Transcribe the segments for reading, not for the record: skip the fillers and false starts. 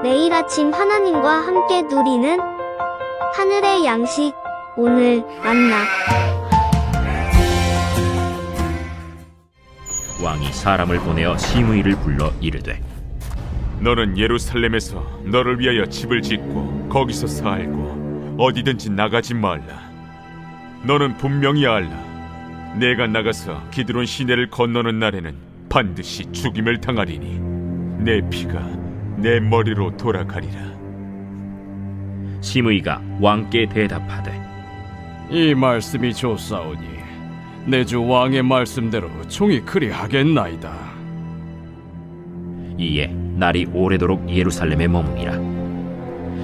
매일 아침 하나님과 함께 누리는 하늘의 양식, 오늘 만나. 왕이 사람을 보내어 시므이를 불러 이르되, 너는 예루살렘에서 너를 위하여 집을 짓고 거기서 살고 어디든지 나가지 말라. 너는 분명히 알라. 내가 나가서 기드론 시내를 건너는 날에는 반드시 죽임을 당하리니 내 피가 내 머리로 돌아가리라. 시므이가 왕께 대답하되, 이 말씀이 좋사오니 내 주 왕의 말씀대로 종이 그리하겠나이다. 이에 날이 오래도록 예루살렘에 머무니라.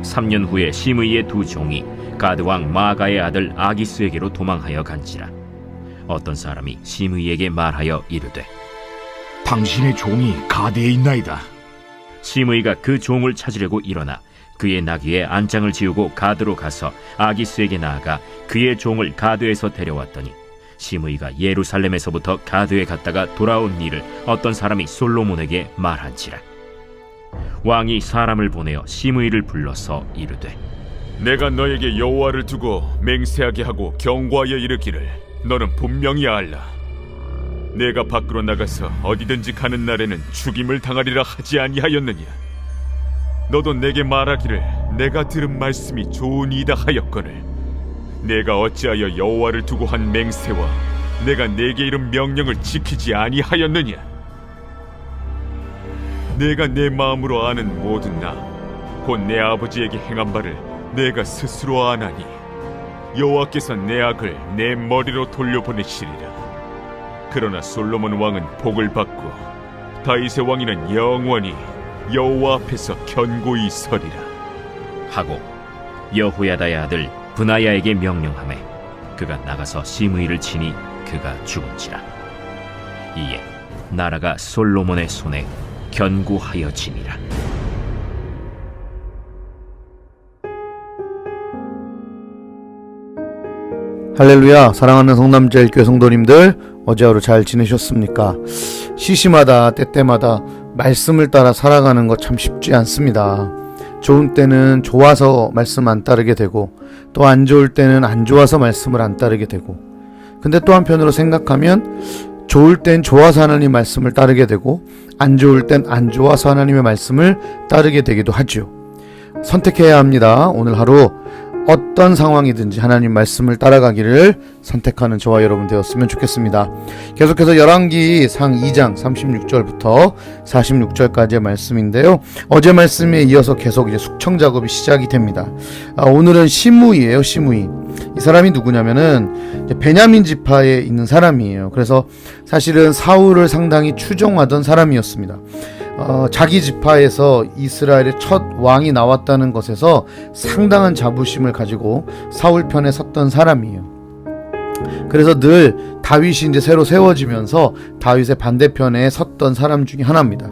3년 후에 시므이의 두 종이 가드 왕 마가의 아들 아기스에게로 도망하여 간지라. 어떤 사람이 시므이에게 말하여 이르되, 당신의 종이 가드에 있나이다. 시므이가 그 종을 찾으려고 일어나 그의 나귀에 안장을 지우고 가드로 가서 아기스에게 나아가 그의 종을 가드에서 데려왔더니, 시므이가 예루살렘에서부터 가드에 갔다가 돌아온 일을 어떤 사람이 솔로몬에게 말한지라. 왕이 사람을 보내어 시므이를 불러서 이르되, 내가 너에게 여호와를 두고 맹세하게 하고 경고하여 이르기를 너는 분명히 알라. 내가 밖으로 나가서 어디든지 가는 날에는 죽임을 당하리라 하지 아니하였느냐. 너도 내게 말하기를 내가 들은 말씀이 좋으니이다 하였거늘 내가 어찌하여 여호와를 두고 한 맹세와 내가 내게 이른 명령을 지키지 아니하였느냐. 내가 내 마음으로 아는 모든 나 곧 내 아버지에게 행한 바를 내가 스스로 아나니 여호와께서 내 악을 내 머리로 돌려보내시리라. 그러나 솔로몬 왕은 복을 받고 다윗의 왕위는 영원히 여호와 앞에서 견고히 서리라 하고 여호야다의 아들 브나야에게 명령하매 그가 나가서 시므이를 치니 그가 죽은지라. 이에 나라가 솔로몬의 손에 견고하여지니라. 할렐루야. 사랑하는 성남제일교회 성도님들, 어제 하루 잘 지내셨습니까? 시시마다 때때마다 말씀을 따라 살아가는 거 참 쉽지 않습니다. 좋은 때는 좋아서 말씀 안 따르게 되고, 또 안 좋을 때는 안 좋아서 말씀을 안 따르게 되고, 근데 또 한편으로 생각하면 좋을 땐 좋아서 하나님 말씀을 따르게 되고, 안 좋을 땐 안 좋아서 하나님의 말씀을 따르게 되기도 하죠. 선택해야 합니다. 오늘 하루 어떤 상황이든지 하나님 말씀을 따라가기를 선택하는 저와 여러분 되었으면 좋겠습니다. 계속해서 열왕기 상 2장 36절부터 46절까지의 말씀인데요. 어제 말씀에 이어서 계속 이제 숙청 작업이 시작이 됩니다. 오늘은 시므이예요. 시므이. 이 사람이 누구냐면은 베냐민 지파에 있는 사람이에요. 그래서 사실은 사울을 상당히 추종하던 사람이었습니다. 자기 지파에서 이스라엘의 첫 왕이 나왔다는 것에서 상당한 자부심을 가지고 사울 편에 섰던 사람이에요. 그래서 늘 다윗이 이제 새로 세워지면서 다윗의 반대편에 섰던 사람 중에 하나입니다.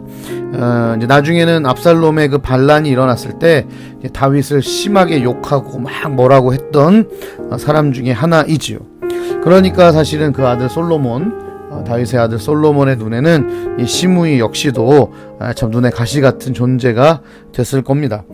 이제 나중에는 압살롬의 그 반란이 일어났을 때 다윗을 심하게 욕하고 막 뭐라고 했던 사람 중에 하나이지요. 그러니까 사실은 그 아들 솔로몬, 다윗의 아들 솔로몬의 눈에는 이 시므이 역시도 참 눈에 가시 같은 존재가 됐을 겁니다.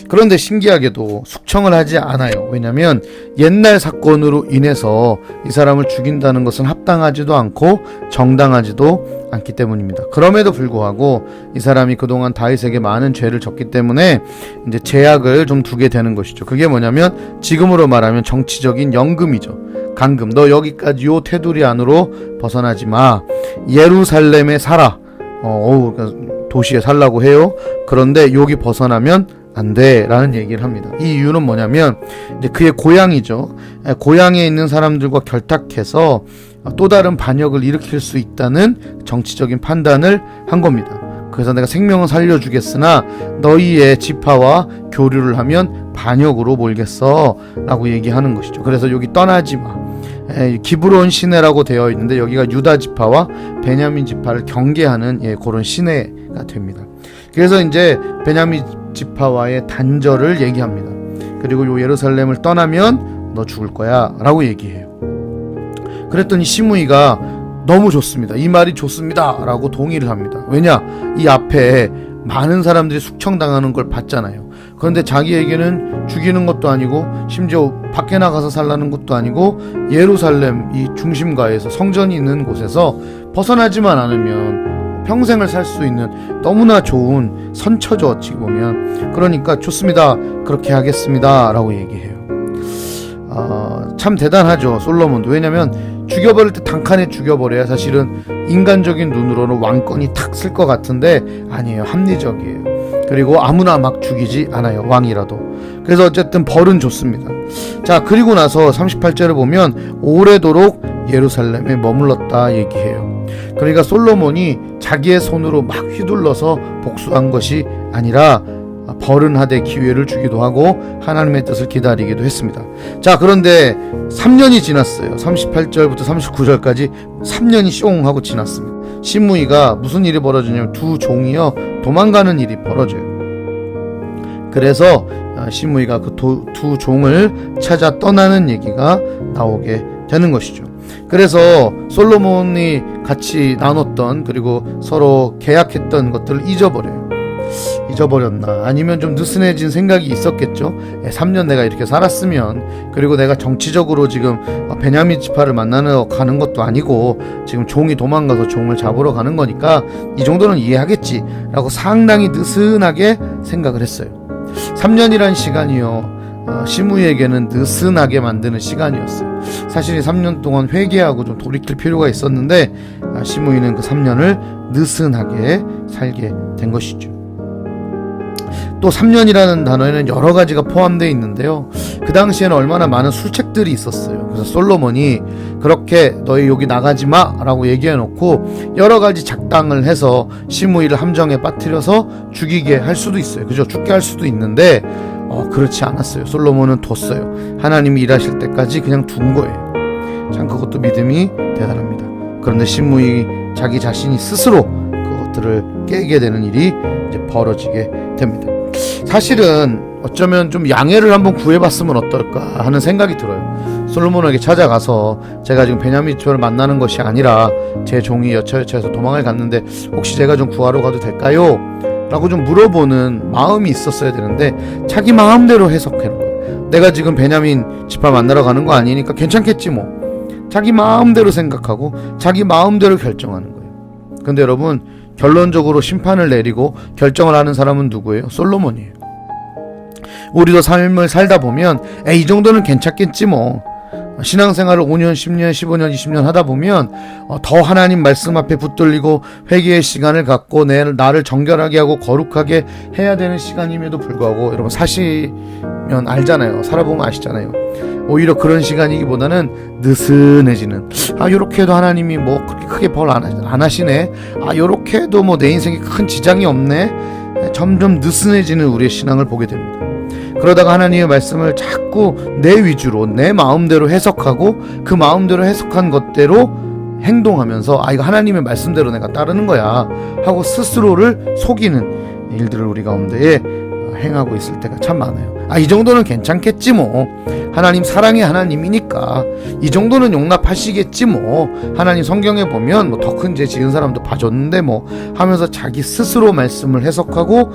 그런데 신기하게도 숙청을 하지 않아요. 왜냐하면 옛날 사건으로 인해서 이 사람을 죽인다는 것은 합당하지도 않고 정당하지도 않기 때문입니다. 그럼에도 불구하고 이 사람이 그동안 다윗에게 많은 죄를 졌기 때문에 이제 제약을 좀 두게 되는 것이죠. 그게 뭐냐면 지금으로 말하면 정치적인 연금이죠. 간금. 너 여기까지 요 테두리 안으로 벗어나지 마. 예루살렘에 살아. 도시에 살라고 해요. 그런데 여기 벗어나면 안 돼 라는 얘기를 합니다. 이 이유는 뭐냐면 이제 그의 고향이죠. 고향에 있는 사람들과 결탁해서 또 다른 반역을 일으킬 수 있다는 정치적인 판단을 한 겁니다. 그래서 내가 생명은 살려주겠으나 너희의 지파와 교류를 하면 반역으로 몰겠어 라고 얘기하는 것이죠. 그래서 여기 떠나지 마. 기브론 시내라고 되어 있는데 여기가 유다 지파와 베냐민 지파를 경계하는 그런 시내가 됩니다. 그래서 이제 베냐민 지파와의 단절을 얘기합니다. 그리고 요 예루살렘을 떠나면 너 죽을 거야 라고 얘기해요. 그랬더니 시므이가 너무 좋습니다. 이 말이 좋습니다 라고 동의를 합니다. 왜냐? 이 앞에 많은 사람들이 숙청당하는 걸 봤잖아요. 그런데 자기에게는 죽이는 것도 아니고 심지어 밖에 나가서 살라는 것도 아니고 예루살렘 이 중심가에서 성전이 있는 곳에서 벗어나지만 않으면 평생을 살 수 있는 너무나 좋은 선처죠, 어찌 보면. 그러니까 좋습니다, 그렇게 하겠습니다 라고 얘기해요. 참 대단하죠, 솔로몬도. 왜냐면 죽여버릴 때 단칸에 죽여버려야 사실은 인간적인 눈으로는 왕권이 탁 쓸 것 같은데 아니에요, 합리적이에요. 그리고 아무나 막 죽이지 않아요, 왕이라도. 그래서 어쨌든 벌은 좋습니다. 자, 그리고 나서 38절에 보면 오래도록 예루살렘에 머물렀다 얘기해요. 그러니까 솔로몬이 자기의 손으로 막 휘둘러서 복수한 것이 아니라 벌은 하되 기회를 주기도 하고 하나님의 뜻을 기다리기도 했습니다. 자, 그런데 3년이 지났어요. 38절부터 39절까지 3년이 숑 하고 지났습니다. 시므이가 무슨 일이 벌어지냐면 두 종이요 도망가는 일이 벌어져요. 그래서 시므이가 그 두 종을 찾아 떠나는 얘기가 나오게 되는 것이죠. 그래서 솔로몬이 같이 나눴던 그리고 서로 계약했던 것들을 잊어버렸나, 아니면 좀 느슨해진 생각이 있었겠죠. 3년 내가 이렇게 살았으면, 그리고 내가 정치적으로 지금 베냐민 지파를 만나러 가는 것도 아니고 지금 종이 도망가서 종을 잡으러 가는 거니까 이 정도는 이해하겠지 라고 상당히 느슨하게 생각을 했어요. 3년이란 시간이요, 시므이에게는 느슨하게 만드는 시간이었어요. 사실 이 3년 동안 회개하고 좀 돌이킬 필요가 있었는데 시므이는 그 3년을 느슨하게 살게 된 것이죠. 또 3년이라는 단어에는 여러 가지가 포함되어 있는데요, 그 당시에는 얼마나 많은 술책들이 있었어요. 그래서 솔로몬이 그렇게 너희 여기 나가지 마 라고 얘기해 놓고 여러 가지 작당을 해서 시므이를 함정에 빠뜨려서 죽이게 할 수도 있어요. 그죠? 죽게 할 수도 있는데 그렇지 않았어요. 솔로몬은 뒀어요. 하나님이 일하실 때까지 그냥 둔 거예요. 참, 그것도 믿음이 대단합니다. 그런데 시므이 자기 자신이 스스로 그것들을 깨게 되는 일이 이제 벌어지게 됩니다. 사실은 어쩌면 좀 양해를 한번 구해봤으면 어떨까 하는 생각이 들어요. 솔로몬에게 찾아가서 제가 지금 베냐민 지파를 만나는 것이 아니라 제 종이 여차여차해서 도망을 갔는데 혹시 제가 좀 구하러 가도 될까요? 라고 좀 물어보는 마음이 있었어야 되는데 자기 마음대로 해석하는 거예요. 내가 지금 베냐민 지파 만나러 가는 거 아니니까 괜찮겠지 뭐. 자기 마음대로 생각하고 자기 마음대로 결정하는 거예요. 근데 여러분, 결론적으로 심판을 내리고 결정을 하는 사람은 누구예요? 솔로몬이에요. 우리도 삶을 살다 보면 이 정도는 괜찮겠지 뭐, 신앙생활을 5년, 10년, 15년, 20년 하다 보면 더 하나님 말씀 앞에 붙들리고 회개의 시간을 갖고 나를 정결하게 하고 거룩하게 해야 되는 시간임에도 불구하고, 여러분 사시면 알잖아요. 살아보면 아시잖아요. 오히려 그런 시간이기보다는 느슨해지는, 요렇게 해도 하나님이 뭐 그렇게 크게 벌 안 하시네, 요렇게 해도 뭐 내 인생에 큰 지장이 없네, 점점 느슨해지는 우리의 신앙을 보게 됩니다. 그러다가 하나님의 말씀을 자꾸 내 위주로 내 마음대로 해석하고 그 마음대로 해석한 것대로 행동하면서 이거 하나님의 말씀대로 내가 따르는 거야 하고 스스로를 속이는 일들을 우리 가운데에 행하고 있을 때가 참 많아요. 이 정도는 괜찮겠지 뭐, 하나님 사랑의 하나님이니까 이 정도는 용납하시겠지 뭐, 하나님 성경에 보면 뭐 더 큰 죄 지은 사람도 봐줬는데 뭐 하면서 자기 스스로 말씀을 해석하고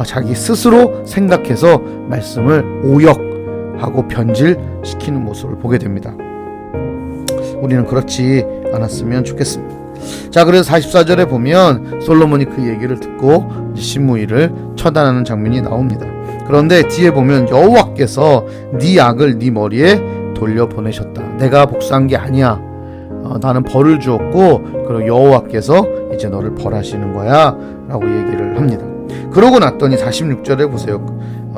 자기 스스로 생각해서 말씀을 오역하고 변질시키는 모습을 보게 됩니다. 우리는 그렇지 않았으면 좋겠습니다. 자, 그래서 44절에 보면 솔로몬이 그 얘기를 듣고 시므이를 처단하는 장면이 나옵니다. 그런데 뒤에 보면 여호와께서 네 악을 네 머리에 돌려보내셨다. 내가 복수한 게 아니야. 나는 벌을 주었고 그리고 여호와께서 이제 너를 벌하시는 거야 라고 얘기를 합니다. 그러고 났더니 46절에 보세요.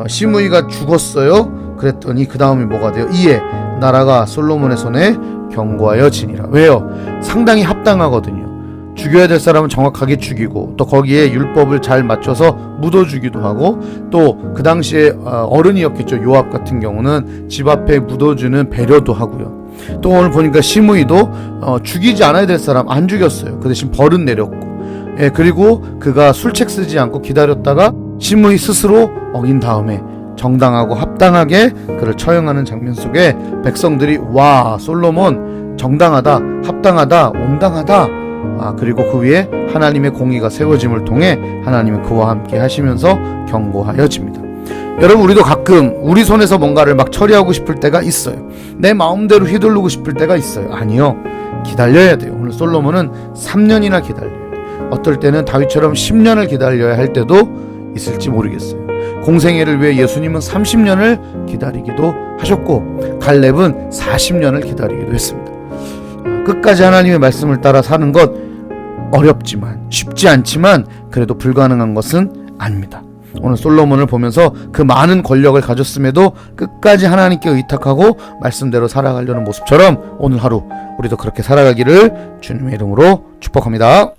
시므이가 죽었어요. 그랬더니 그 다음이 뭐가 돼요? 이에 나라가 솔로몬의 손에 경고하여지니라. 왜요? 상당히 합당하거든요. 죽여야 될 사람은 정확하게 죽이고 또 거기에 율법을 잘 맞춰서 묻어주기도 하고, 또 그 당시에 어른이었겠죠. 요압 같은 경우는 집 앞에 묻어주는 배려도 하고요. 또 오늘 보니까 시므이도 죽이지 않아야 될 사람 안 죽였어요. 그 대신 벌은 내렸고, 그리고 그가 술책 쓰지 않고 기다렸다가 시므이 스스로 어긴 다음에 정당하고 합당하게 그를 처형하는 장면 속에 백성들이 와, 솔로몬 정당하다, 합당하다, 온당하다 그리고 그 위에 하나님의 공의가 세워짐을 통해 하나님은 그와 함께 하시면서 견고하여집니다. 여러분, 우리도 가끔 우리 손에서 뭔가를 막 처리하고 싶을 때가 있어요. 내 마음대로 휘두르고 싶을 때가 있어요. 아니요, 기다려야 돼요. 오늘 솔로몬은 3년이나 기다려요. 어떨 때는 다윗처럼 10년을 기다려야 할 때도 있을지 모르겠어요. 공생애를 위해 예수님은 30년을 기다리기도 하셨고 갈렙은 40년을 기다리기도 했습니다. 끝까지 하나님의 말씀을 따라 사는 것 어렵지만, 쉽지 않지만 그래도 불가능한 것은 아닙니다. 오늘 솔로몬을 보면서 그 많은 권력을 가졌음에도 끝까지 하나님께 의탁하고 말씀대로 살아가려는 모습처럼 오늘 하루 우리도 그렇게 살아가기를 주님의 이름으로 축복합니다.